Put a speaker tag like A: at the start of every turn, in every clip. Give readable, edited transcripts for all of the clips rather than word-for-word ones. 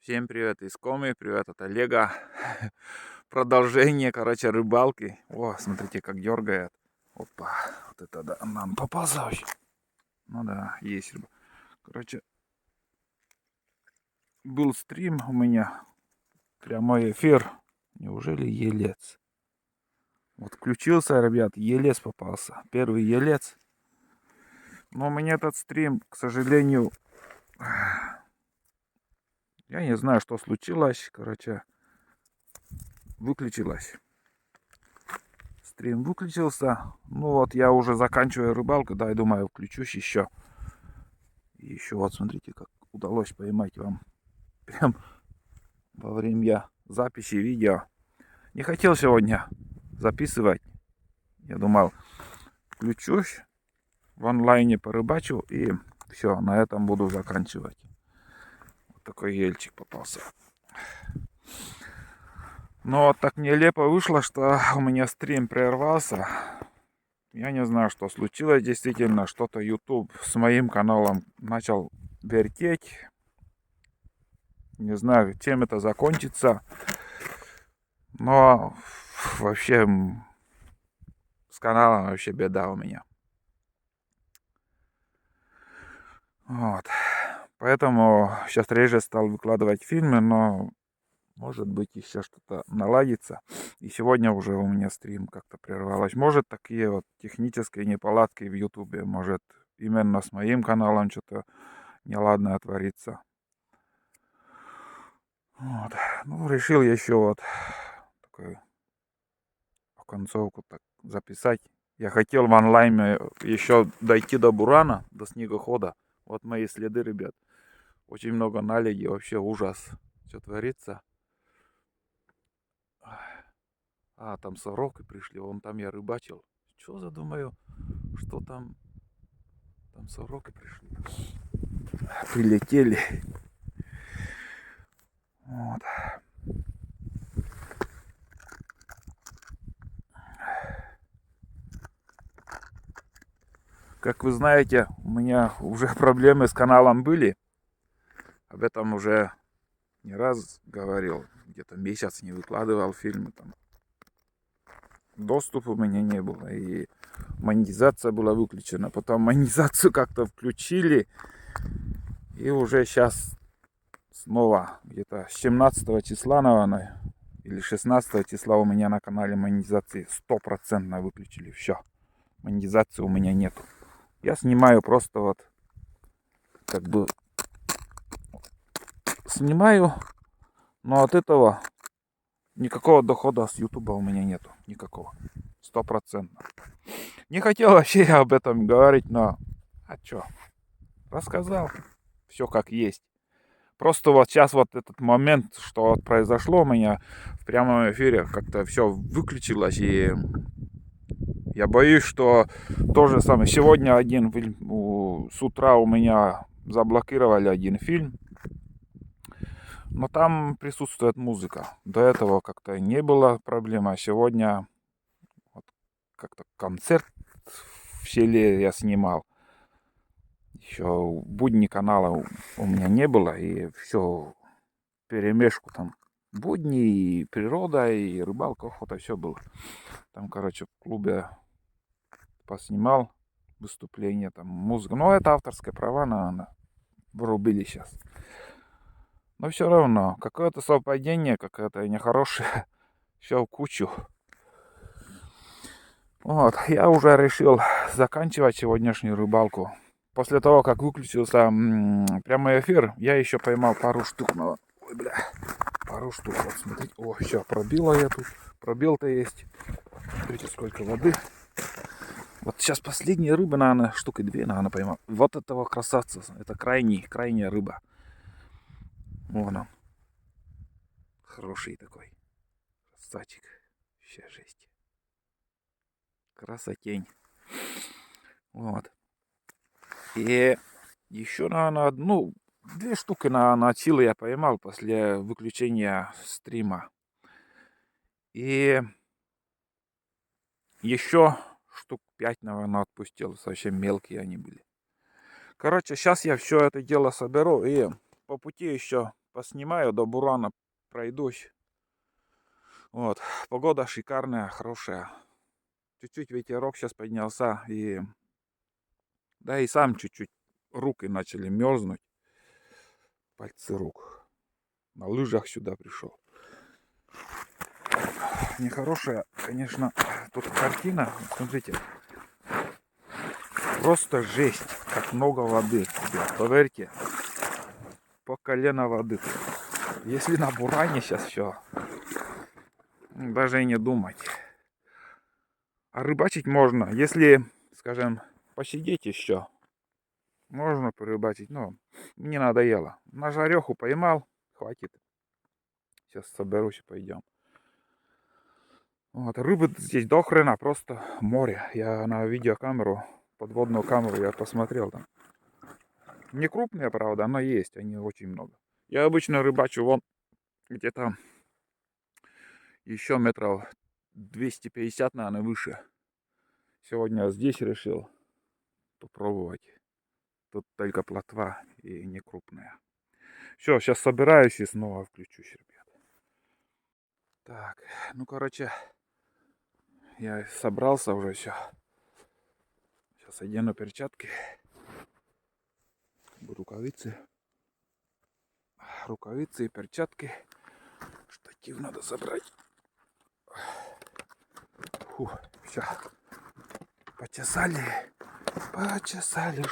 A: Всем привет из Коми, привет от Олега. Продолжение, короче, рыбалки. О, смотрите, как дергает. Опа, вот это да, нам попался вообще. Ну да, есть рыба. Короче, был стрим у меня, прямой эфир. Неужели елец? Вот включился, ребят, елец попался. Первый елец. Но у меня этот стрим, к сожалению, я не знаю, что случилось. Короче, выключилась. Стрим выключился. Ну вот я уже заканчиваю рыбалку, да, и думаю, включусь еще. И еще вот смотрите, как удалось поймать вам прям во время записи видео. Не хотел сегодня записывать. Я думал, включусь, в онлайне порыбачу и все, на этом буду заканчивать. Вот такой ельчик попался. Но вот так нелепо вышло, что у меня стрим прервался. Я не знаю, что случилось действительно. Что-то YouTube с моим каналом начал вертеть. Не знаю, чем это закончится. Но вообще с каналом вообще беда у меня. Вот. Поэтому сейчас реже стал выкладывать фильмы, но может быть еще что-то наладится. И сегодня уже у меня стрим как-то прервалось. Может такие вот технические неполадки в Ютубе. Может именно с моим каналом что-то неладное творится. Вот. Ну, решил я еще вот такую концовку так записать. Я хотел в онлайне еще дойти до бурана, до снегохода. Вот мои следы, ребят. Очень много наледи, вообще ужас. Что творится. А, там сороки пришли, вон там я рыбачил. Что задумаю, что там? Там сороки пришли. Прилетели. Вот. Как вы знаете, у меня уже проблемы с каналом были. Об этом уже не раз говорил. Где-то месяц не выкладывал фильмы. Там. Доступа у меня не было. И монетизация была выключена. Потом монетизацию как-то включили. И уже сейчас снова где-то с 17 числа, наверное, или 16 числа у меня на канале монетизации 100% выключили. Все. Монетизации у меня нету. Я снимаю просто вот как бы снимаю, но от этого никакого дохода с Ютуба у меня нету. Никакого. 100%. Не хотел вообще я об этом говорить, но а чё? Рассказал. Все как есть. Просто вот сейчас вот этот момент, что вот произошло у меня в прямом эфире, как-то все выключилось, и я боюсь, что то же самое. Сегодня один фильм, с утра у меня заблокировали один фильм, но там присутствует музыка. До этого как-то не было проблемы, а сегодня вот как-то концерт в селе я снимал. Еще будни канала у меня не было, и все перемешку там. Будни, и природа, и рыбалка, охота, все было. Там, короче, в клубе поснимал выступление, там музыка. Но это авторское права, наверное, вырубили сейчас. Но все равно, какое-то совпадение, какое-то нехорошее, все в кучу. Вот, я уже решил заканчивать сегодняшнюю рыбалку. После того, как выключился прямой эфир, я еще поймал пару штук. Ой, бля, пару штук. Вот смотрите, о, все, пробила я тут. Пробел-то есть. Смотрите, сколько воды. Вот сейчас последняя рыба, наверное, штуки 2, наверное, поймал. Вот этого красавца. Это крайняя рыба. Вон он. Хороший такой. Красавчик. Вообще жесть. Красотень. Вот. И еще, наверное, ну, 2 штуки на силы я поймал после выключения стрима. И еще штук 5, наверное, отпустил. Совсем мелкие они были. Короче, сейчас я все это дело соберу и по пути еще поснимаю, до Бурана пройдусь. Вот, погода шикарная, хорошая. Чуть-чуть ветерок сейчас поднялся, и да и сам чуть-чуть руки начали мерзнуть. Пальцы рук. На лыжах сюда пришел. Нехорошая, конечно, тут картина. Смотрите. Просто жесть, как много воды. Ребят, поверьте, по колено воды. Если на Буране сейчас все, даже и не думать. А рыбачить можно, если, скажем, посидеть еще. Можно порыбачить, но мне надоело. На жареху поймал, хватит. Сейчас соберусь и пойдем. Вот, рыбы здесь до хрена, просто море. Я на видеокамеру, подводную камеру я посмотрел там. Не крупные, правда, но есть, они очень много. Я обычно рыбачу вон где-то еще метров 250, наверное, выше. Сегодня здесь решил попробовать. Тут только плотва и не крупная. Все, сейчас собираюсь и снова включусь, ребят. Так, ну короче, я собрался уже все. Сейчас одену перчатки, рукавицы и перчатки. Штатив надо забрать. Фу, все. Почесали. Почесали.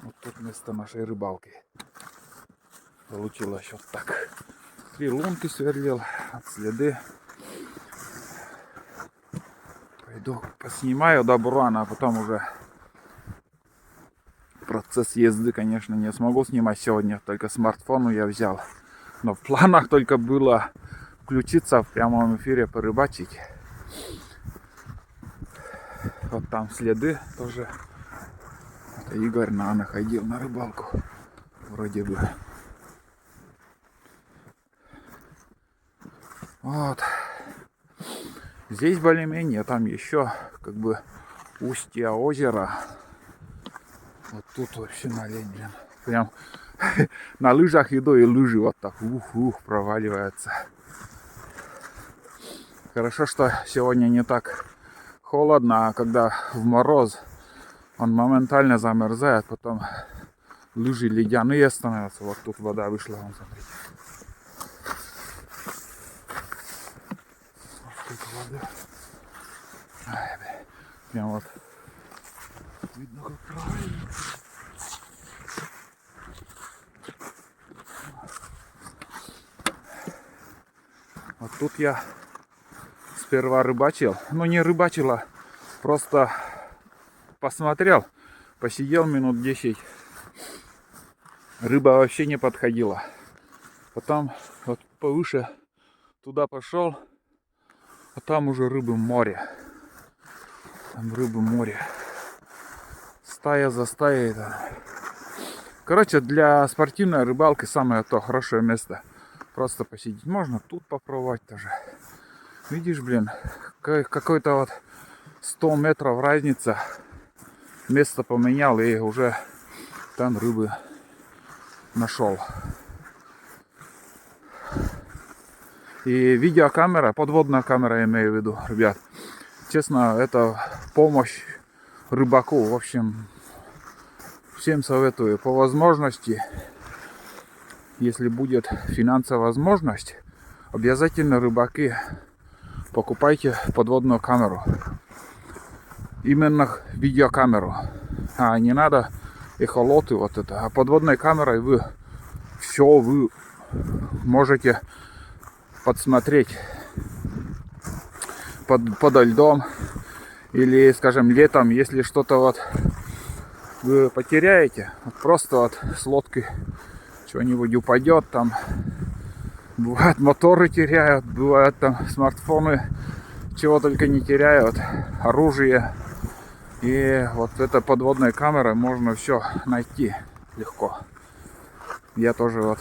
A: Вот тут место нашей рыбалки. Получилось вот так. 3 лунки сверлил, от следы. Пойду поснимаю до Бурана, а потом уже процесс езды, конечно, не смогу снимать сегодня. Только смартфон я взял. Но в планах только было включиться в прямом эфире, порыбачить. Вот там следы тоже. Это Игорь ходил на рыбалку. Вроде бы. Вот. Здесь более-менее, там еще как бы устье озера. Вот тут вообще налень, блин. Прям на лыжах иду, и лыжи вот так проваливаются. Хорошо, что сегодня не так холодно, а когда в мороз он моментально замерзает, потом лыжи ледяные становятся. Вот тут вода вышла, вон, смотрите. Воды. Ай, прям вот видно, как правильно. Вот тут я сперва рыбачил, ну не рыбачила, просто посмотрел, посидел минут 10, рыба вообще не подходила. Потом вот повыше туда пошел, а там уже рыбы море. Там рыбы море. Стая за стаей. Короче, для спортивной рыбалки самое то хорошее место. Просто посидеть. Можно тут попробовать тоже. Видишь, блин, какой-то вот 100 метров разница. Место поменял и уже там рыбы нашел. И видеокамера, подводная камера, я имею в виду, ребят. Честно, это помощь рыбаку. В общем, всем советую. По возможности, если будет финансовая возможность, обязательно, рыбаки, покупайте подводную камеру. Именно видеокамеру. А не надо эхолоты вот это. А подводной камерой вы можете подсмотреть подо льдом. Или, скажем, летом, если что-то вот вы потеряете, вот просто вот с лодки что-нибудь упадет, там бывает моторы теряют, бывают там смартфоны, чего только не теряют, оружие. И вот этой подводной камерой можно все найти легко. Я тоже вот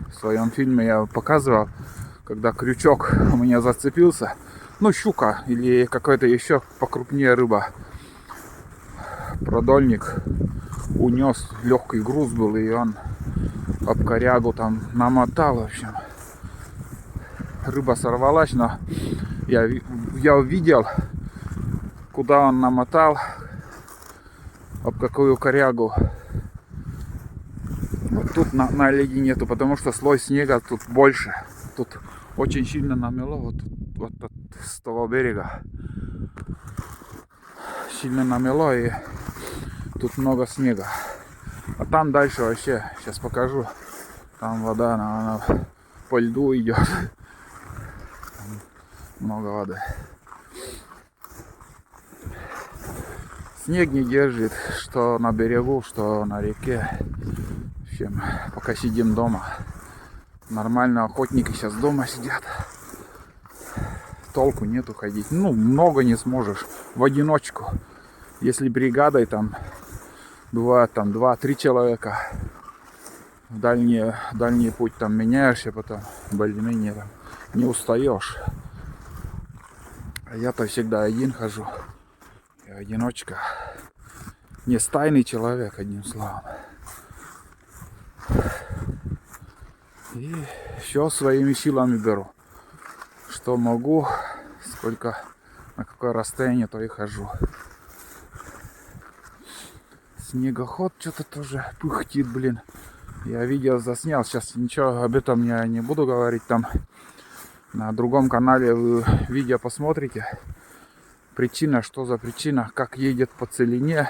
A: в своем фильме я показывал, когда крючок у меня зацепился, ну щука или какая-то еще покрупнее рыба, продольник, унес, легкий груз был, и он об корягу там намотал, в общем. Рыба сорвалась, но я увидел, куда он намотал, об какую корягу. Вот тут на леди нету, потому что слой снега тут больше. Тут очень сильно намело, вот с того берега. Сильно намело, и тут много снега. А там дальше вообще, сейчас покажу, там вода, она по льду идет. Много воды. Снег не держит, что на берегу, что на реке. В общем, пока сидим дома. Нормально охотники сейчас дома сидят. Толку нету ходить. Ну, много не сможешь. В одиночку. Если бригадой там бывает там 2-3 человека. В дальний путь там меняешься, потом более-менее там не устаешь. А я-то всегда один хожу. Я одиночка. Не стайный человек, одним словом. И все своими силами беру. Что могу, сколько, на какое расстояние, то и хожу. Снегоход что-то тоже пыхтит, блин. Я видео заснял, сейчас ничего об этом я не буду говорить. Там на другом канале вы видео посмотрите. Причина, что за причина, как едет по целине.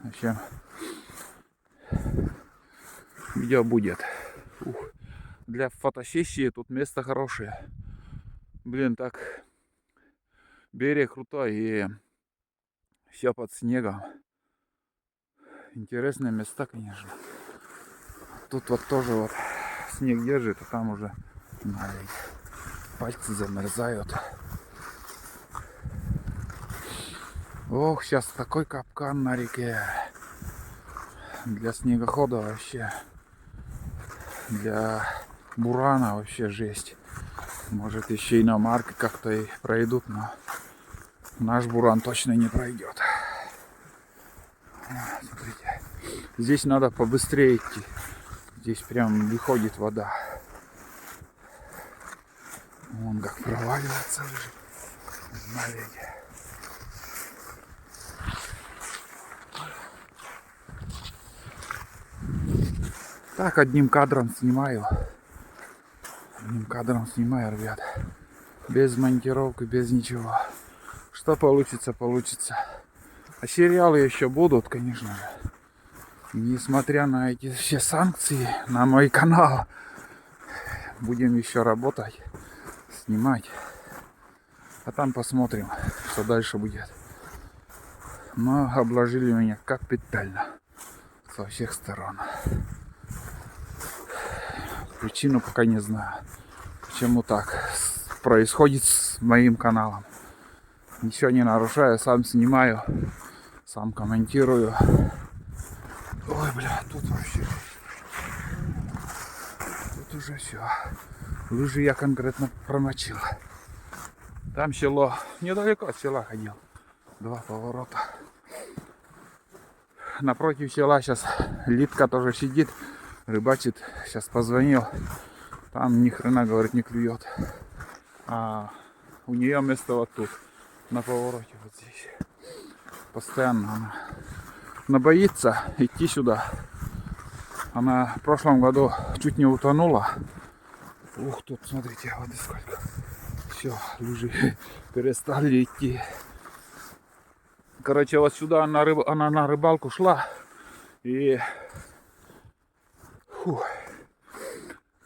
A: В общем, видео будет. Ух. Для фотосессии тут место хорошее. Блин, так берег крутой и все под снегом. Интересные места, конечно. Тут вот тоже вот снег держит, а там уже пальцы замерзают. Ох, сейчас такой капкан на реке. Для снегохода вообще. Для бурана вообще жесть. Может еще иномарки как-то и пройдут, но наш буран точно не пройдет. Смотрите. Здесь надо побыстрее идти. Здесь прям выходит вода. Вон как проваливается уже. Смотрите. Так, одним кадром снимаю. Ребят. Без монтировки, без ничего. Что получится, получится. А сериалы еще будут, конечно же. Несмотря на эти все санкции на мой канал. Будем еще работать, снимать. А там посмотрим, что дальше будет. Но обложили меня капитально. Со всех сторон. Причину пока не знаю, почему так происходит с моим каналом. Ничего не нарушаю, сам снимаю, сам комментирую. Ой, бля, тут вообще. Тут уже все. Лыжи я конкретно промочил. Там село, недалеко от села ходил. 2 поворота. Напротив села сейчас Литка тоже сидит. Рыбачит, сейчас позвонил, там ни хрена, говорит, не клюет. А у нее место вот тут, на повороте вот здесь. Постоянно она боится идти сюда. Она в прошлом году чуть не утонула. Ух, тут смотрите, воды сколько. Все, лыжи перестали идти. Короче, вот сюда она на рыбалку шла и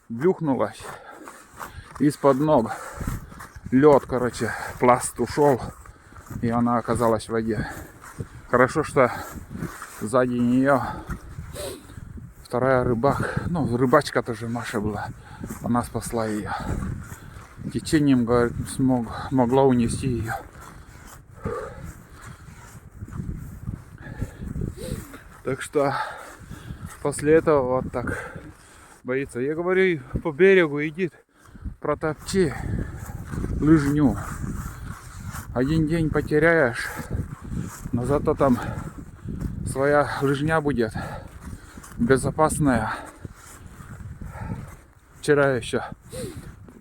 A: блюхнулась из-под ног. Лед, короче, пласт ушел, и она оказалась в воде. Хорошо, что сзади нее вторая рыбачка тоже Маша была. Она спасла ее. Течением, говорит, могло унести ее. Так что после этого вот так боится. Я говорю, по берегу иди, протопчи лыжню. Один день потеряешь, но зато там своя лыжня будет безопасная. Вчера еще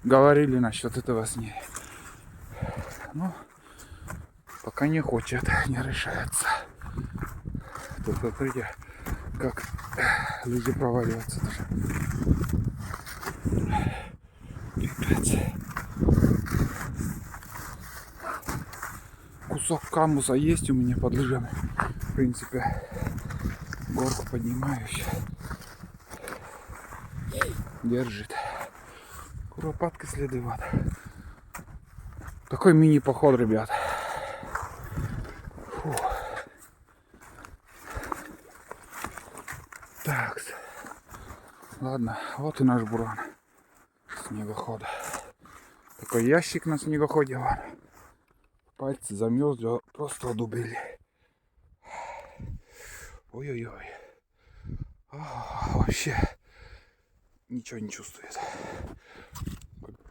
A: говорили насчет этого с ней. Ну, пока не хочет, не решается. Тут смотрите, как люди проваливаются даже. Пипец. Кусок камуса есть у меня под лыжами. В принципе, горку поднимаю еще. Держит. Куропатка следует. Такой мини-поход, ребят. Фу. Так. Ладно, вот и наш буран. Снегохода. Такой ящик на снегоходе. Пальцы замерзли, просто одубели. Ой-ой-ой. Вообще ничего не чувствует.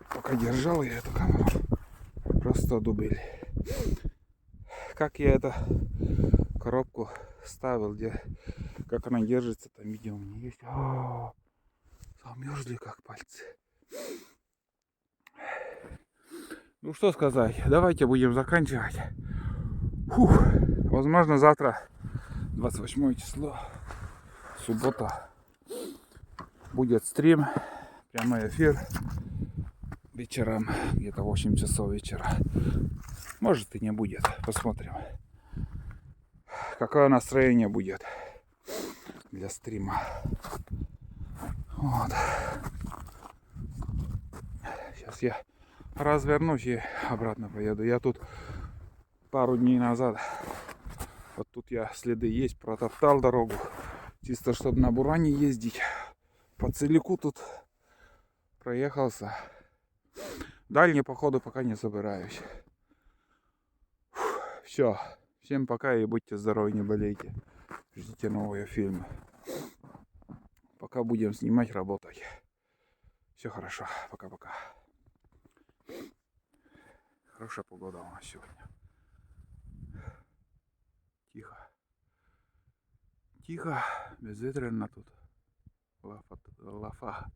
A: Пока держал я эту камеру, просто одубели. Как я эту коробку ставил, где как она держится, там видео у меня есть. Замерзли как пальцы. Ну что сказать, давайте будем заканчивать. Фух. Возможно, завтра 28 число, суббота, будет стрим, прямой эфир вечером, где-то 8 часов вечера. Может и не будет, посмотрим, какое настроение будет для стрима. Вот. Сейчас я развернусь и обратно поеду. Я тут пару дней назад, вот тут я следы есть, протоптал дорогу, чисто чтобы на буране ездить. По целику тут проехался. Дальние походы пока не собираюсь. Все. Всем пока и будьте здоровы, не болейте. Ждите новые фильмы. Пока будем снимать, работать. Все хорошо. Пока-пока. Хорошая погода у нас сегодня. Тихо. Тихо. Безветренно тут. Лафа.